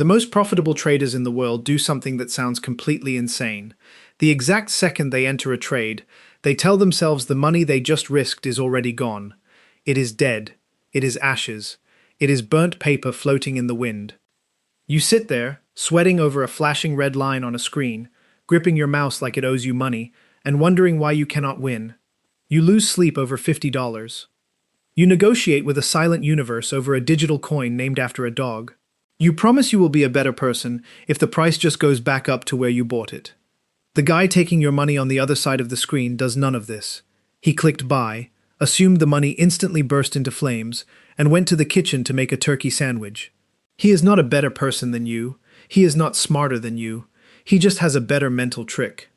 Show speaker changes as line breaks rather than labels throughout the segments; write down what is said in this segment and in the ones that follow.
The most profitable traders in the world do something that sounds completely insane. The exact second they enter a trade, they tell themselves the money they just risked is already gone. It is dead. It is ashes. It is burnt paper floating in the wind. You sit there, sweating over a flashing red line on a screen, gripping your mouse like it owes you money, and wondering why you cannot win. You lose sleep over $50. You negotiate with a silent universe over a digital coin named after a dog. You promise you will be a better person if the price just goes back up to where you bought it. The guy taking your money on the other side of the screen does none of this. He clicked buy, assumed the money instantly burst into flames, and went to the kitchen to make a turkey sandwich. He is not a better person than you. He is not smarter than you. He just has a better mental trick.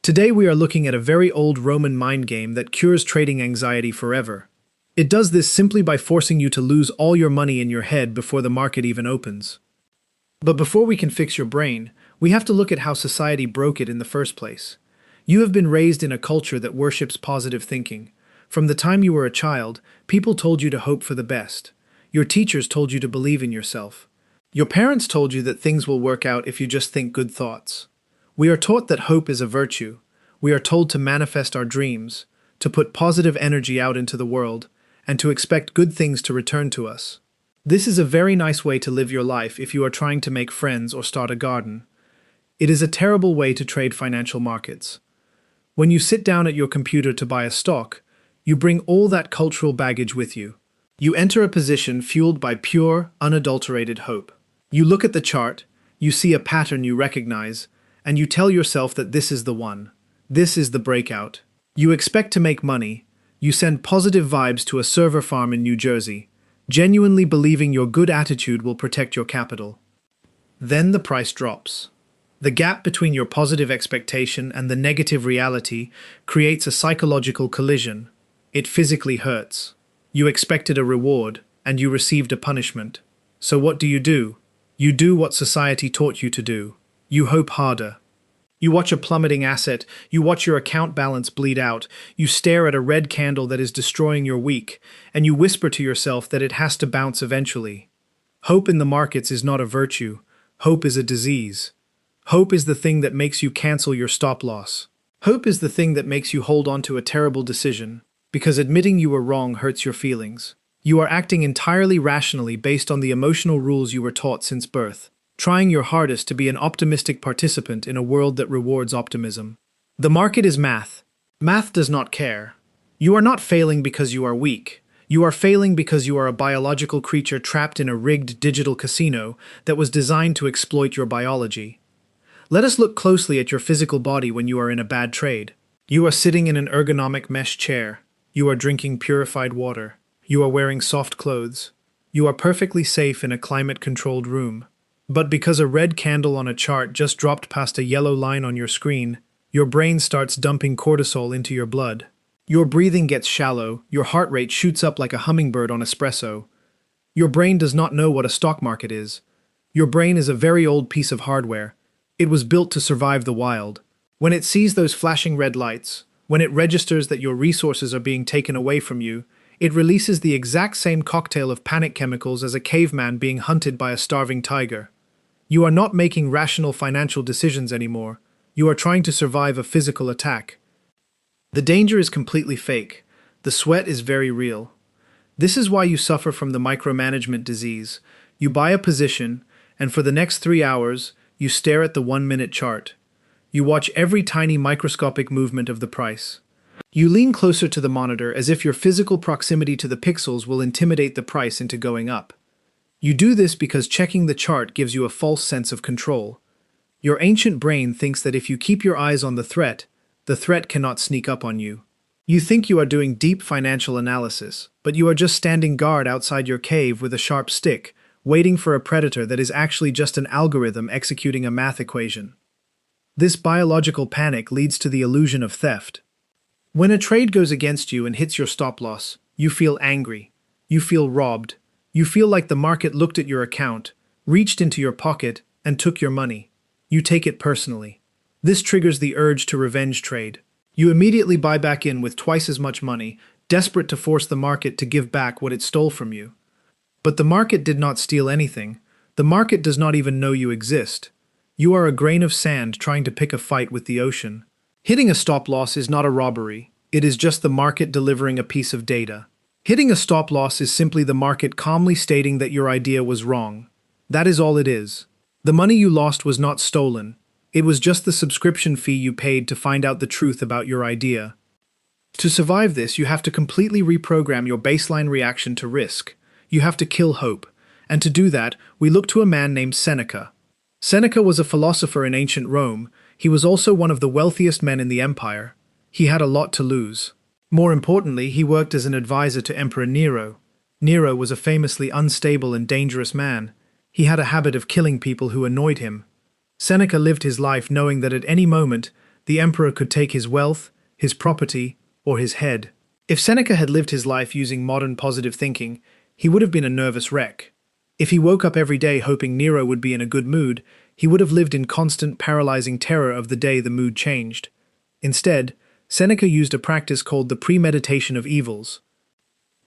Today we are looking at a very old Roman mind game that cures trading anxiety forever. It does this simply by forcing you to lose all your money in your head before the market even opens. But before we can fix your brain, we have to look at how society broke it in the first place. You have been raised in a culture that worships positive thinking. From the time you were a child, people told you to hope for the best. Your teachers told you to believe in yourself. Your parents told you that things will work out if you just think good thoughts. We are taught that hope is a virtue. We are told to manifest our dreams, to put positive energy out into the world, and to expect good things to return to us. This is a very nice way to live your life if you are trying to make friends or start a garden. It is a terrible way to trade financial markets. When you sit down at your computer to buy a stock, you bring all that cultural baggage with you. You enter a position fueled by pure, unadulterated hope. You look at the chart, you see a pattern you recognize, and you tell yourself that this is the one. This is the breakout. You expect to make money. You send positive vibes to a server farm in New Jersey, genuinely believing your good attitude will protect your capital. Then the price drops. The gap between your positive expectation and the negative reality creates a psychological collision. It physically hurts. You expected a reward, and you received a punishment. So what do? You do what society taught you to do. You hope harder. You watch a plummeting asset, you watch your account balance bleed out, you stare at a red candle that is destroying your week, and you whisper to yourself that it has to bounce eventually. Hope in the markets is not a virtue. Hope is a disease. Hope is the thing that makes you cancel your stop loss. Hope is the thing that makes you hold on to a terrible decision, because admitting you were wrong hurts your feelings. You are acting entirely rationally based on the emotional rules you were taught since birth, trying your hardest to be an optimistic participant in a world that rewards optimism. The market is math. Math does not care. You are not failing because you are weak. You are failing because you are a biological creature trapped in a rigged digital casino that was designed to exploit your biology. Let us look closely at your physical body when you are in a bad trade. You are sitting in an ergonomic mesh chair. You are drinking purified water. You are wearing soft clothes. You are perfectly safe in a climate-controlled room. But because a red candle on a chart just dropped past a yellow line on your screen, your brain starts dumping cortisol into your blood. Your breathing gets shallow, your heart rate shoots up like a hummingbird on espresso. Your brain does not know what a stock market is. Your brain is a very old piece of hardware. It was built to survive the wild. When it sees those flashing red lights, when it registers that your resources are being taken away from you, it releases the exact same cocktail of panic chemicals as a caveman being hunted by a starving tiger. You are not making rational financial decisions anymore. You are trying to survive a physical attack. The danger is completely fake. The sweat is very real. This is why you suffer from the micromanagement disease. You buy a position, and for the next 3 hours, you stare at the 1-minute chart. You watch every tiny microscopic movement of the price. You lean closer to the monitor as if your physical proximity to the pixels will intimidate the price into going up. You do this because checking the chart gives you a false sense of control. Your ancient brain thinks that if you keep your eyes on the threat cannot sneak up on you. You think you are doing deep financial analysis, but you are just standing guard outside your cave with a sharp stick, waiting for a predator that is actually just an algorithm executing a math equation. This biological panic leads to the illusion of theft. When a trade goes against you and hits your stop loss, you feel angry. You feel robbed. You feel like the market looked at your account, reached into your pocket, and took your money. You take it personally. This triggers the urge to revenge trade. You immediately buy back in with twice as much money, desperate to force the market to give back what it stole from you. But the market did not steal anything. The market does not even know you exist. You are a grain of sand trying to pick a fight with the ocean. Hitting a stop loss is not a robbery. It is just the market delivering a piece of data. Hitting a stop loss is simply the market calmly stating that your idea was wrong. That is all it is. The money you lost was not stolen. It was just the subscription fee you paid to find out the truth about your idea. To survive this, you have to completely reprogram your baseline reaction to risk. You have to kill hope. And to do that, we look to a man named Seneca. Seneca was a philosopher in ancient Rome. He was also one of the wealthiest men in the empire. He had a lot to lose. More importantly, he worked as an advisor to Emperor Nero. Nero was a famously unstable and dangerous man. He had a habit of killing people who annoyed him. Seneca lived his life knowing that at any moment, the emperor could take his wealth, his property, or his head. If Seneca had lived his life using modern positive thinking, he would have been a nervous wreck. If he woke up every day hoping Nero would be in a good mood, he would have lived in constant, paralyzing terror of the day the mood changed. Instead, Seneca used a practice called the premeditation of evils.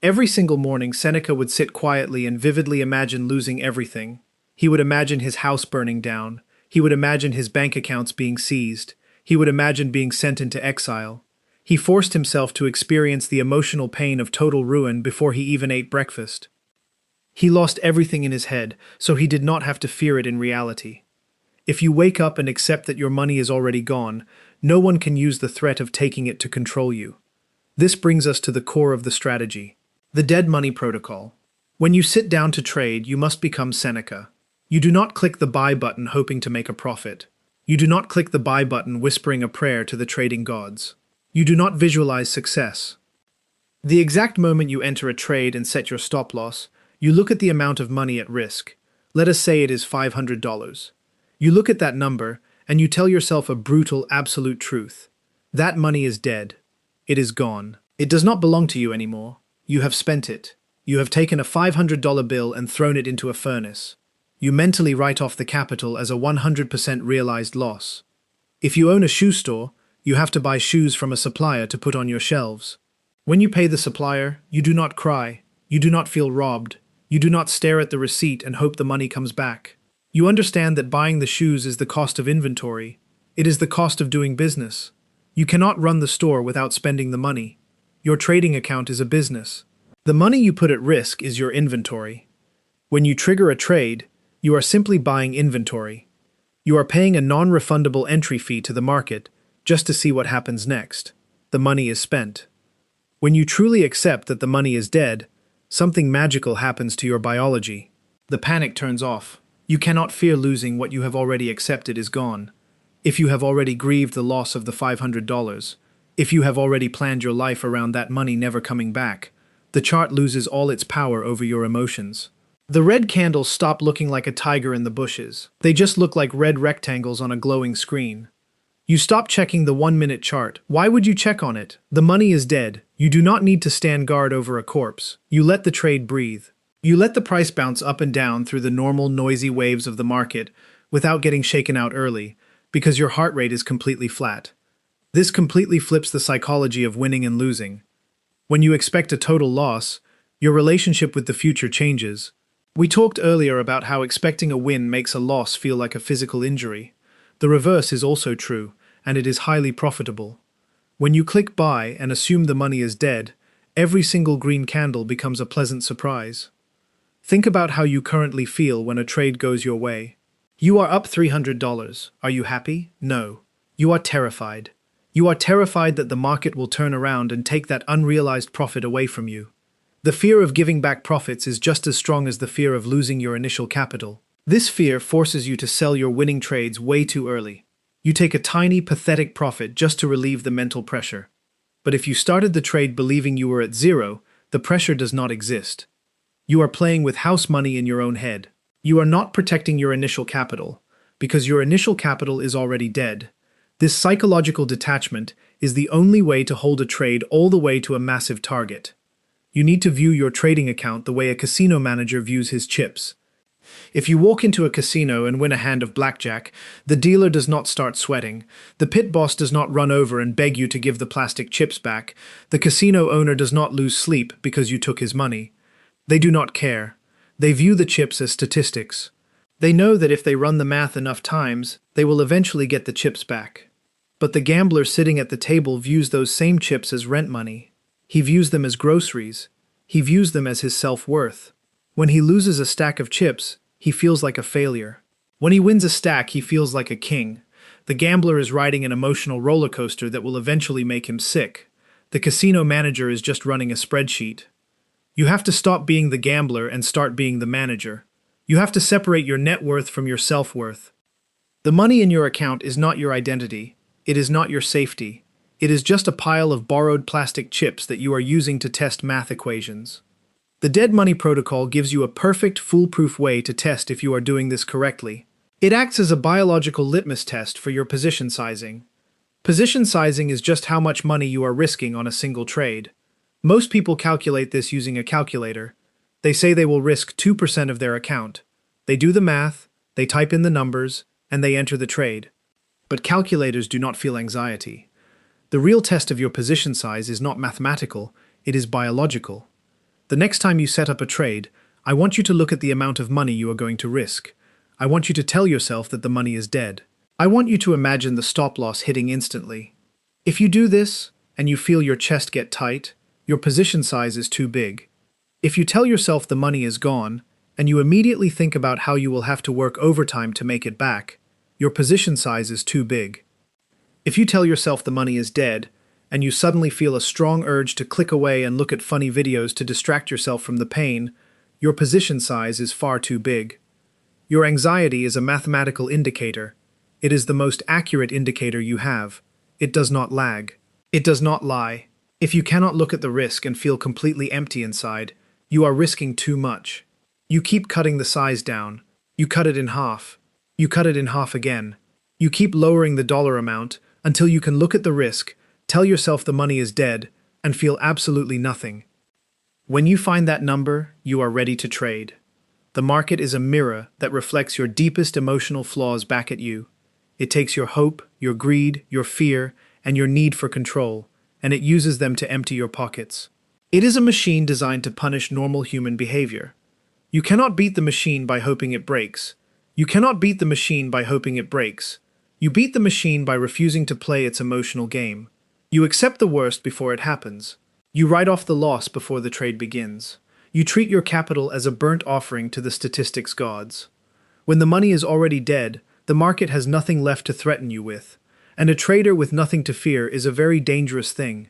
Every single morning, Seneca would sit quietly and vividly imagine losing everything. He would imagine his house burning down. He would imagine his bank accounts being seized. He would imagine being sent into exile. He forced himself to experience the emotional pain of total ruin before he even ate breakfast. He lost everything in his head, so he did not have to fear it in reality. If you wake up and accept that your money is already gone, no one can use the threat of taking it to control you. This brings us to the core of the strategy, the dead money protocol. When you sit down to trade, you must become Seneca. You do not click the buy button hoping to make a profit. You do not click the buy button whispering a prayer to the trading gods. You do not visualize success. The exact moment you enter a trade and set your stop loss, you look at the amount of money at risk. Let us say it is $500. You look at that number, and you tell yourself a brutal, absolute truth. That money is dead. It is gone. It does not belong to you anymore. You have spent it. You have taken a $500 bill and thrown it into a furnace. You mentally write off the capital as a 100% realized loss. If you own a shoe store, you have to buy shoes from a supplier to put on your shelves. When you pay the supplier, you do not cry. You do not feel robbed. You do not stare at the receipt and hope the money comes back. You understand that buying the shoes is the cost of inventory. It is the cost of doing business. You cannot run the store without spending the money. Your trading account is a business. The money you put at risk is your inventory. When you trigger a trade, you are simply buying inventory. You are paying a non-refundable entry fee to the market just to see what happens next. The money is spent. When you truly accept that the money is dead, something magical happens to your biology. The panic turns off. You cannot fear losing what you have already accepted is gone. If you have already grieved the loss of the $500, if you have already planned your life around that money never coming back, the chart loses all its power over your emotions. The red candles stop looking like a tiger in the bushes. They just look like red rectangles on a glowing screen. You stop checking the 1-minute chart. Why would you check on it? The money is dead. You do not need to stand guard over a corpse. You let the trade breathe. You let the price bounce up and down through the normal noisy waves of the market without getting shaken out early, because your heart rate is completely flat. This completely flips the psychology of winning and losing. When you expect a total loss, your relationship with the future changes. We talked earlier about how expecting a win makes a loss feel like a physical injury. The reverse is also true, and it is highly profitable. When you click buy and assume the money is dead, every single green candle becomes a pleasant surprise. Think about how you currently feel when a trade goes your way. You are up $300. Are you happy? No. You are terrified. You are terrified that the market will turn around and take that unrealized profit away from you. The fear of giving back profits is just as strong as the fear of losing your initial capital. This fear forces you to sell your winning trades way too early. You take a tiny, pathetic profit just to relieve the mental pressure. But if you started the trade believing you were at zero, the pressure does not exist. You are playing with house money in your own head. You are not protecting your initial capital, because your initial capital is already dead. This psychological detachment is the only way to hold a trade all the way to a massive target. You need to view your trading account the way a casino manager views his chips. If you walk into a casino and win a hand of blackjack, the dealer does not start sweating. The pit boss does not run over and beg you to give the plastic chips back. The casino owner does not lose sleep because you took his money. They do not care. They view the chips as statistics. They know that if they run the math enough times, they will eventually get the chips back. But the gambler sitting at the table views those same chips as rent money. He views them as groceries. He views them as his self-worth. When he loses a stack of chips, he feels like a failure. When he wins a stack, he feels like a king. The gambler is riding an emotional roller coaster that will eventually make him sick. The casino manager is just running a spreadsheet. You have to stop being the gambler and start being the manager. You have to separate your net worth from your self-worth. The money in your account is not your identity. It is not your safety. It is just a pile of borrowed plastic chips that you are using to test math equations. The dead money protocol gives you a perfect, foolproof way to test if you are doing this correctly. It acts as a biological litmus test for your position sizing. Position sizing is just how much money you are risking on a single trade. Most people calculate this using a calculator. They say they will risk 2% of their account. They do the math, they type in the numbers, and they enter the trade. But calculators do not feel anxiety. The real test of your position size is not mathematical, it is biological. The next time you set up a trade, I want you to look at the amount of money you are going to risk. I want you to tell yourself that the money is dead. I want you to imagine the stop loss hitting instantly. If you do this, and you feel your chest get tight, your position size is too big. If you tell yourself the money is gone, and you immediately think about how you will have to work overtime to make it back, your position size is too big. If you tell yourself the money is dead, and you suddenly feel a strong urge to click away and look at funny videos to distract yourself from the pain, your position size is far too big. Your anxiety is a mathematical indicator. It is the most accurate indicator you have. It does not lag. It does not lie. If you cannot look at the risk and feel completely empty inside, you are risking too much. You keep cutting the size down. You cut it in half. You cut it in half again. You keep lowering the dollar amount until you can look at the risk, tell yourself the money is dead, and feel absolutely nothing. When you find that number, you are ready to trade. The market is a mirror that reflects your deepest emotional flaws back at you. It takes your hope, your greed, your fear, and your need for control, and it uses them to empty your pockets. It is a machine designed to punish normal human behavior. You cannot beat the machine by hoping it breaks. You cannot beat the machine by hoping it breaks. You beat the machine by refusing to play its emotional game. You accept the worst before it happens. You write off the loss before the trade begins. You treat your capital as a burnt offering to the statistics gods. When the money is already dead, the market has nothing left to threaten you with, and a trader with nothing to fear is a very dangerous thing.